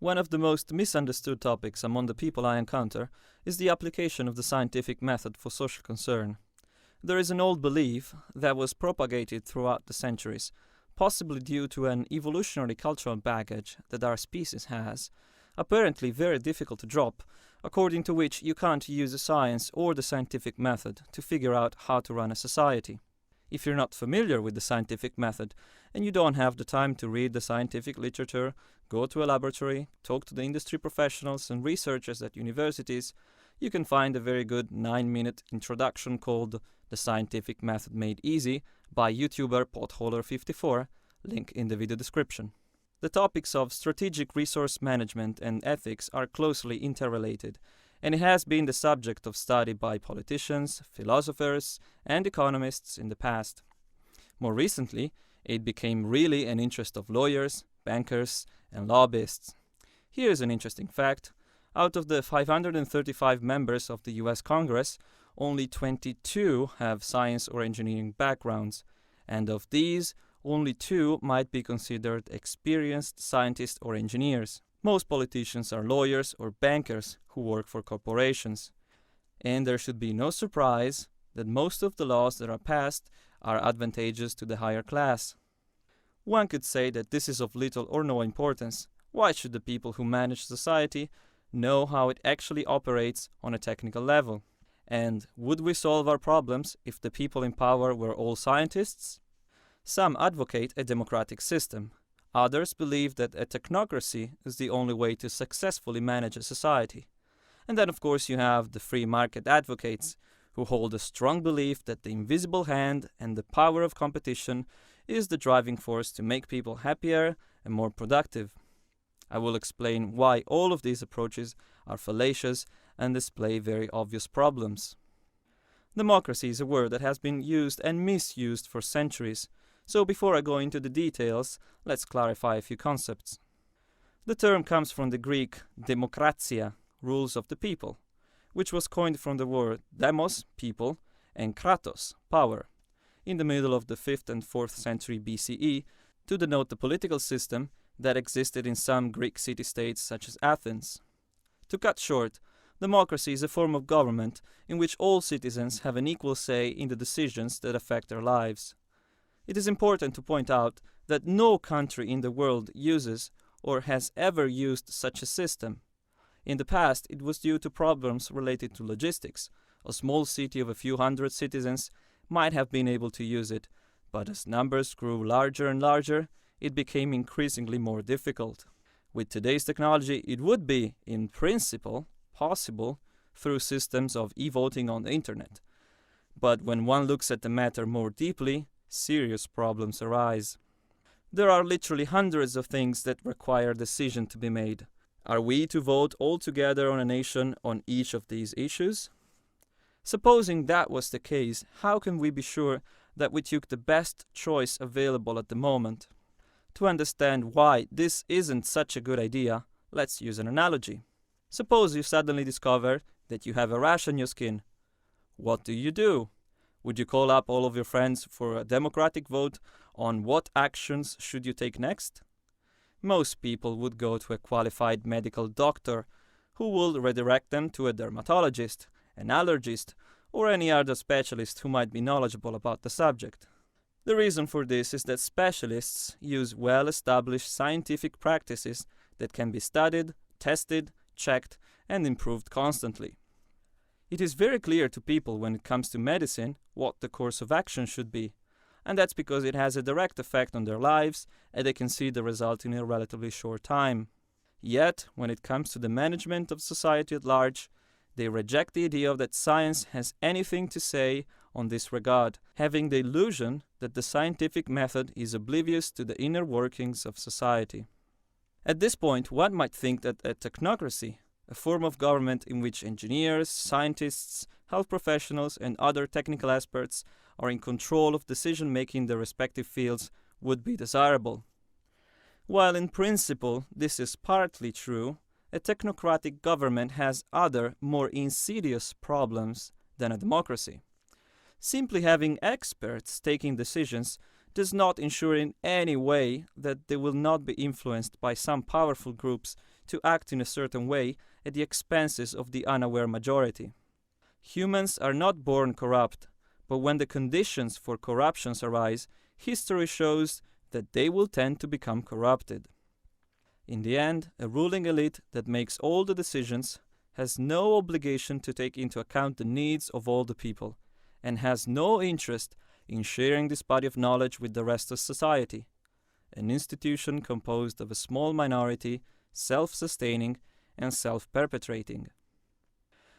One of the most misunderstood topics among the people I encounter is the application of the scientific method for social concern. There is an old belief that was propagated throughout the centuries, possibly due to an evolutionary cultural baggage that our species has, apparently very difficult to drop, according to which you can't use the science or the scientific method to figure out how to run a society. If you're not familiar with the scientific method and you don't have the time to read the scientific literature, go to a laboratory, talk to the industry professionals and researchers at universities, you can find a very good 9-minute introduction called The Scientific Method Made Easy by YouTuber Potholer54, link in the video description. The topics of strategic resource management and ethics are closely interrelated, and it has been the subject of study by politicians, philosophers, and economists in the past. More recently, it became really an interest of lawyers, bankers, and lobbyists. Here's an interesting fact. Out of the 535 members of the US Congress, only 22 have science or engineering backgrounds, and of these, only 2 might be considered experienced scientists or engineers. Most politicians are lawyers or bankers who work for corporations. And there should be no surprise that most of the laws that are passed are advantageous to the higher class. One could say that this is of little or no importance. Why should the people who manage society know how it actually operates on a technical level? And would we solve our problems if the people in power were all scientists? Some advocate a democratic system. Others believe that a technocracy is the only way to successfully manage a society. And then, of course, you have the free market advocates, who hold a strong belief that the invisible hand and the power of competition is the driving force to make people happier and more productive. I will explain why all of these approaches are fallacious and display very obvious problems. Democracy is a word that has been used and misused for centuries. So before I go into the details, let's clarify a few concepts. The term comes from the Greek demokratia, rules of the people, which was coined from the word demos, people, and kratos, power, in the middle of the 5th and 4th century BCE to denote the political system that existed in some Greek city-states such as Athens. To cut short, democracy is a form of government in which all citizens have an equal say in the decisions that affect their lives. It is important to point out that no country in the world uses or has ever used such a system. In the past, it was due to problems related to logistics. A small city of a few hundred citizens might have been able to use it, but as numbers grew larger and larger, it became increasingly more difficult. With today's technology, it would be, in principle, possible through systems of e-voting on the internet. But when one looks at the matter more deeply, serious problems arise. There are literally hundreds of things that require a decision to be made. Are we to vote all together on a nation on each of these issues? Supposing that was the case, how can we be sure that we took the best choice available at the moment? To understand why this isn't such a good idea, let's use an analogy. Suppose you suddenly discover that you have a rash on your skin. What do? Would you call up all of your friends for a democratic vote on what actions should you take next? Most people would go to a qualified medical doctor who will redirect them to a dermatologist, an allergist, or any other specialist who might be knowledgeable about the subject. The reason for this is that specialists use well-established scientific practices that can be studied, tested, checked, and improved constantly. It is very clear to people when it comes to medicine what the course of action should be, and that's because it has a direct effect on their lives and they can see the result in a relatively short time. Yet, when it comes to the management of society at large, they reject the idea that science has anything to say on this regard, having the illusion that the scientific method is oblivious to the inner workings of society. At this point, one might think that a technocracy, a form of government in which engineers, scientists, health professionals, and other technical experts are in control of decision-making in their respective fields, would be desirable. While in principle this is partly true, a technocratic government has other, more insidious problems than a democracy. Simply having experts taking decisions does not ensure in any way that they will not be influenced by some powerful groups to act in a certain way at the expenses of the unaware majority. Humans are not born corrupt, but when the conditions for corruptions arise, history shows that they will tend to become corrupted. In the end, a ruling elite that makes all the decisions has no obligation to take into account the needs of all the people, and has no interest in sharing this body of knowledge with the rest of society, an institution composed of a small minority, self-sustaining and self-perpetuating.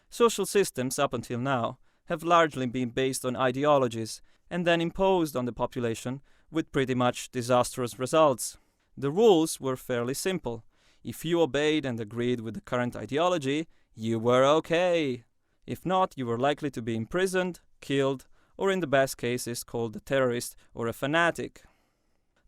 Social systems up until now have largely been based on ideologies and then imposed on the population with pretty much disastrous results. The rules were fairly simple. If you obeyed and agreed with the current ideology, you were okay. If not, you were likely to be imprisoned, killed, or in the best cases called a terrorist or a fanatic.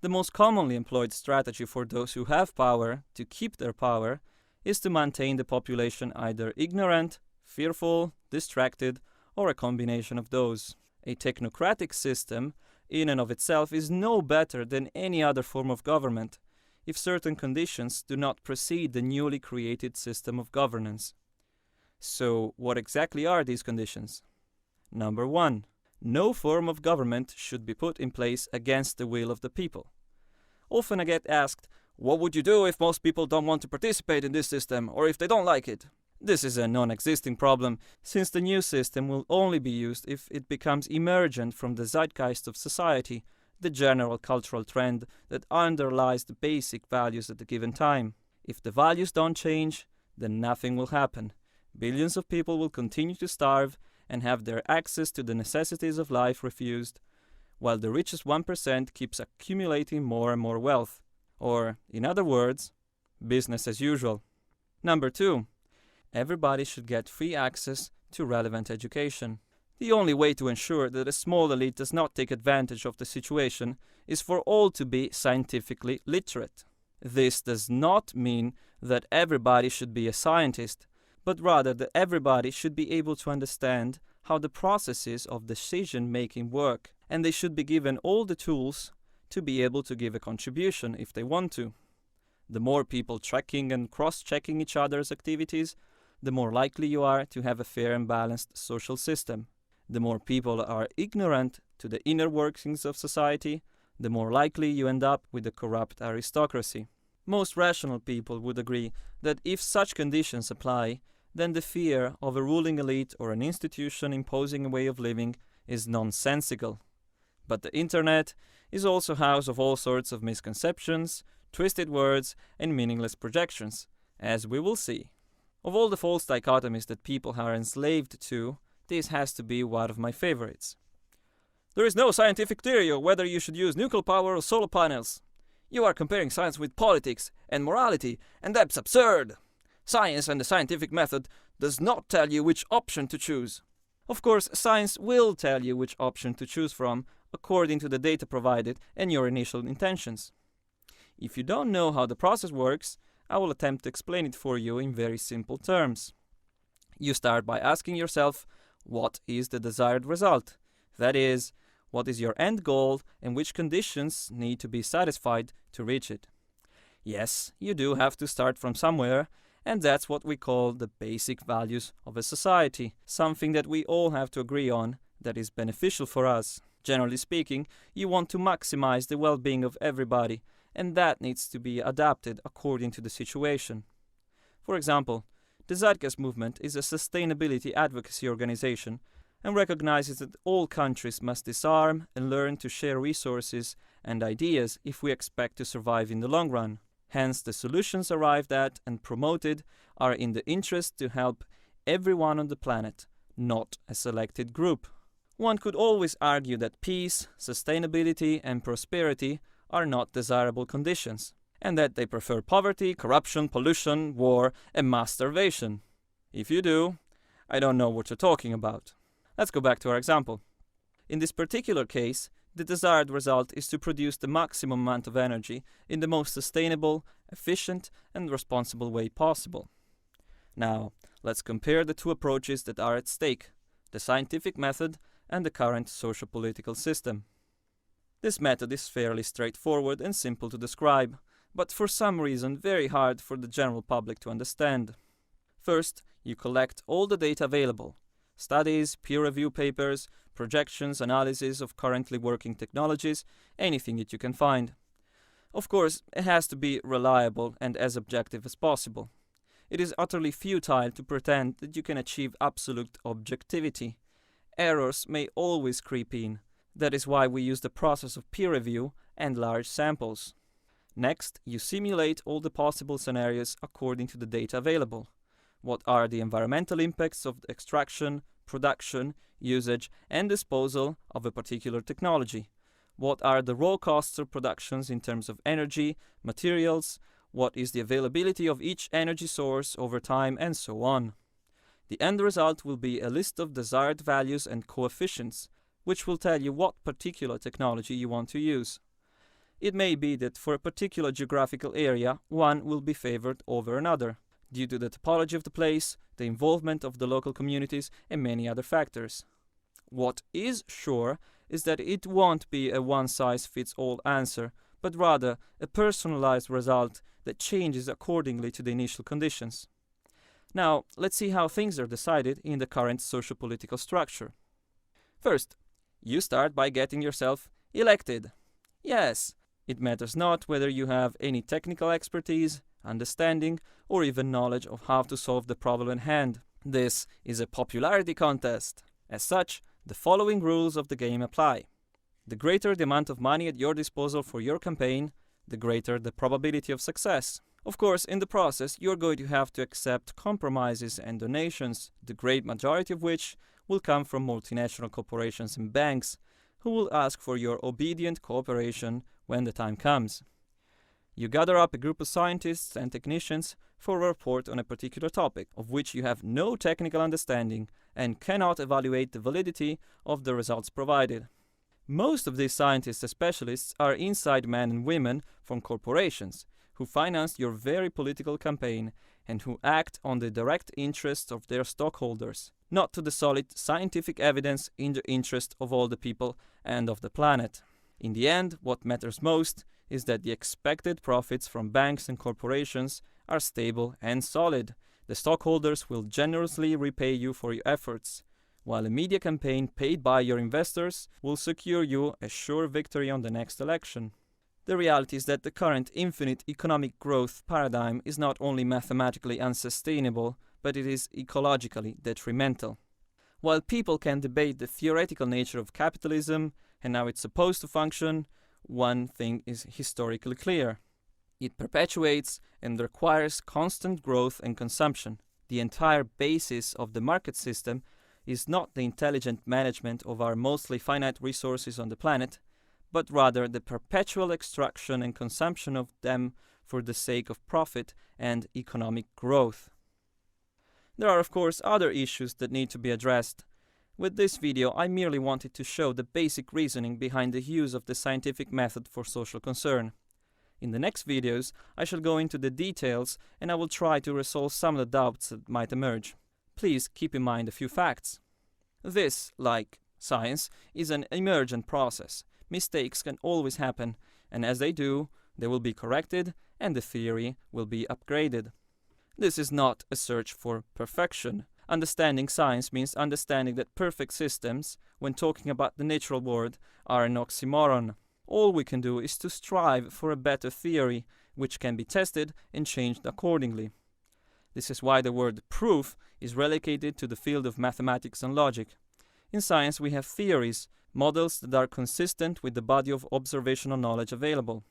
The most commonly employed strategy for those who have power to keep their power is to maintain the population either ignorant, fearful, distracted, or a combination of those. A technocratic system in and of itself is no better than any other form of government if certain conditions do not precede the newly created system of governance. So, what exactly are these conditions? Number 1. No form of government should be put in place against the will of the people. Often I get asked, what would you do if most people don't want to participate in this system, or if they don't like it? This is a non-existing problem, since the new system will only be used if it becomes emergent from the zeitgeist of society, the general cultural trend that underlies the basic values at a given time. If the values don't change, then nothing will happen. Billions of people will continue to starve and have their access to the necessities of life refused, while the richest 1% keeps accumulating more and more wealth. Or, in other words, business as usual. Number 2. Everybody should get free access to relevant education. The only way to ensure that a small elite does not take advantage of the situation is for all to be scientifically literate. This does not mean that everybody should be a scientist, but rather that everybody should be able to understand how the processes of decision-making work, and they should be given all the tools to be able to give a contribution if they want to. The more people tracking and cross-checking each other's activities, the more likely you are to have a fair and balanced social system. The more people are ignorant to the inner workings of society, the more likely you end up with a corrupt aristocracy. Most rational people would agree that if such conditions apply, then the fear of a ruling elite or an institution imposing a way of living is nonsensical. But the internet is also a house of all sorts of misconceptions, twisted words, and meaningless projections, as we will see. Of all the false dichotomies that people are enslaved to, this has to be one of my favorites. There is no scientific theory of whether you should use nuclear power or solar panels. You are comparing science with politics and morality, and that's absurd. Science and the scientific method does not tell you which option to choose. Of course, science will tell you which option to choose from according to the data provided and your initial intentions. If you don't know how the process works, I will attempt to explain it for you in very simple terms. You start by asking yourself, what is the desired result? That is, what is your end goal and which conditions need to be satisfied to reach it? Yes, you do have to start from somewhere, and that's what we call the basic values of a society, something that we all have to agree on that is beneficial for us. Generally speaking, you want to maximize the well-being of everybody, and that needs to be adapted according to the situation. For example, the Zeitgeist movement is a sustainability advocacy organization and recognizes that all countries must disarm and learn to share resources and ideas if we expect to survive in the long run. Hence, the solutions arrived at and promoted are in the interest to help everyone on the planet, not a selected group. One could always argue that peace, sustainability, and prosperity are not desirable conditions, and that they prefer poverty, corruption, pollution, war, and mass starvation. If you do, I don't know what you're talking about. Let's go back to our example. In this particular case, the desired result is to produce the maximum amount of energy in the most sustainable, efficient, and responsible way possible. Now, let's compare the two approaches that are at stake, the scientific method and the current socio-political system. This method is fairly straightforward and simple to describe, but for some reason very hard for the general public to understand. First, you collect all the data available: studies, peer review papers, projections, analysis of currently working technologies, anything that you can find. Of course, it has to be reliable and as objective as possible. It is utterly futile to pretend that you can achieve absolute objectivity. Errors may always creep in. That is why we use the process of peer review and large samples. Next, you simulate all the possible scenarios according to the data available. What are the environmental impacts of the extraction, production, usage, and disposal of a particular technology? What are the raw costs of productions in terms of energy, materials? What is the availability of each energy source over time, and so on? The end result will be a list of desired values and coefficients, which will tell you what particular technology you want to use. It may be that for a particular geographical area, one will be favored over another, due to the topology of the place, the involvement of the local communities, and many other factors. What is sure is that it won't be a one-size-fits-all answer, but rather a personalized result that changes accordingly to the initial conditions. Now, let's see how things are decided in the current socio-political structure. First, you start by getting yourself elected. Yes, it matters not whether you have any technical expertise, understanding, or even knowledge of how to solve the problem at hand. This is a popularity contest. As such, the following rules of the game apply. The greater the amount of money at your disposal for your campaign, the greater the probability of success. Of course, in the process, you're going to have to accept compromises and donations, the great majority of which will come from multinational corporations and banks, who will ask for your obedient cooperation when the time comes. You gather up a group of scientists and technicians for a report on a particular topic, of which you have no technical understanding and cannot evaluate the validity of the results provided. Most of these scientists and specialists are inside men and women from corporations, who finance your very political campaign and who act on the direct interests of their stockholders, not to the solid scientific evidence in the interest of all the people and of the planet. In the end, what matters most is that the expected profits from banks and corporations are stable and solid. The stockholders will generously repay you for your efforts, while a media campaign paid by your investors will secure you a sure victory on the next election. The reality is that the current infinite economic growth paradigm is not only mathematically unsustainable, but it is ecologically detrimental. While people can debate the theoretical nature of capitalism and how it's supposed to function, one thing is historically clear. It perpetuates and requires constant growth and consumption. The entire basis of the market system is not the intelligent management of our mostly finite resources on the planet, but rather the perpetual extraction and consumption of them for the sake of profit and economic growth. There are of course other issues that need to be addressed. With this video, I merely wanted to show the basic reasoning behind the use of the scientific method for social concern. In the next videos, I shall go into the details and I will try to resolve some of the doubts that might emerge. Please keep in mind a few facts. This, like science, is an emergent process. Mistakes can always happen, and as they do, they will be corrected and the theory will be upgraded. This is not a search for perfection. Understanding science means understanding that perfect systems, when talking about the natural world, are an oxymoron. All we can do is to strive for a better theory, which can be tested and changed accordingly. This is why the word proof is relegated to the field of mathematics and logic. In science we have theories, models that are consistent with the body of observational knowledge available.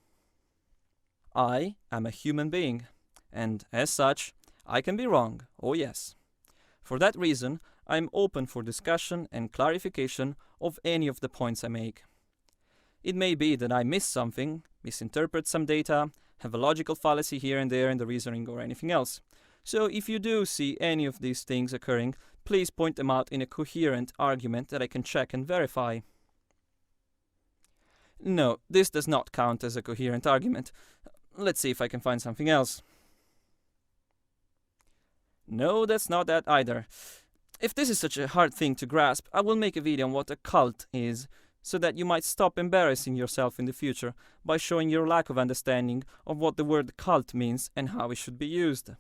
I am a human being, and as such, I can be wrong, oh yes. For that reason, I am open for discussion and clarification of any of the points I make. It may be that I miss something, misinterpret some data, have a logical fallacy here and there in the reasoning or anything else. So if you do see any of these things occurring, please point them out in a coherent argument that I can check and verify. No, this does not count as a coherent argument. Let's see if I can find something else. No, that's not that either. If this is such a hard thing to grasp, I will make a video on what a cult is, so that you might stop embarrassing yourself in the future by showing your lack of understanding of what the word cult means and how it should be used.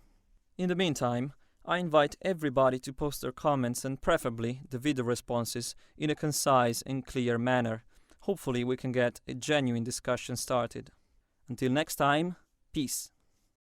In the meantime, I invite everybody to post their comments and preferably the video responses in a concise and clear manner. Hopefully we can get a genuine discussion started. Until next time, peace.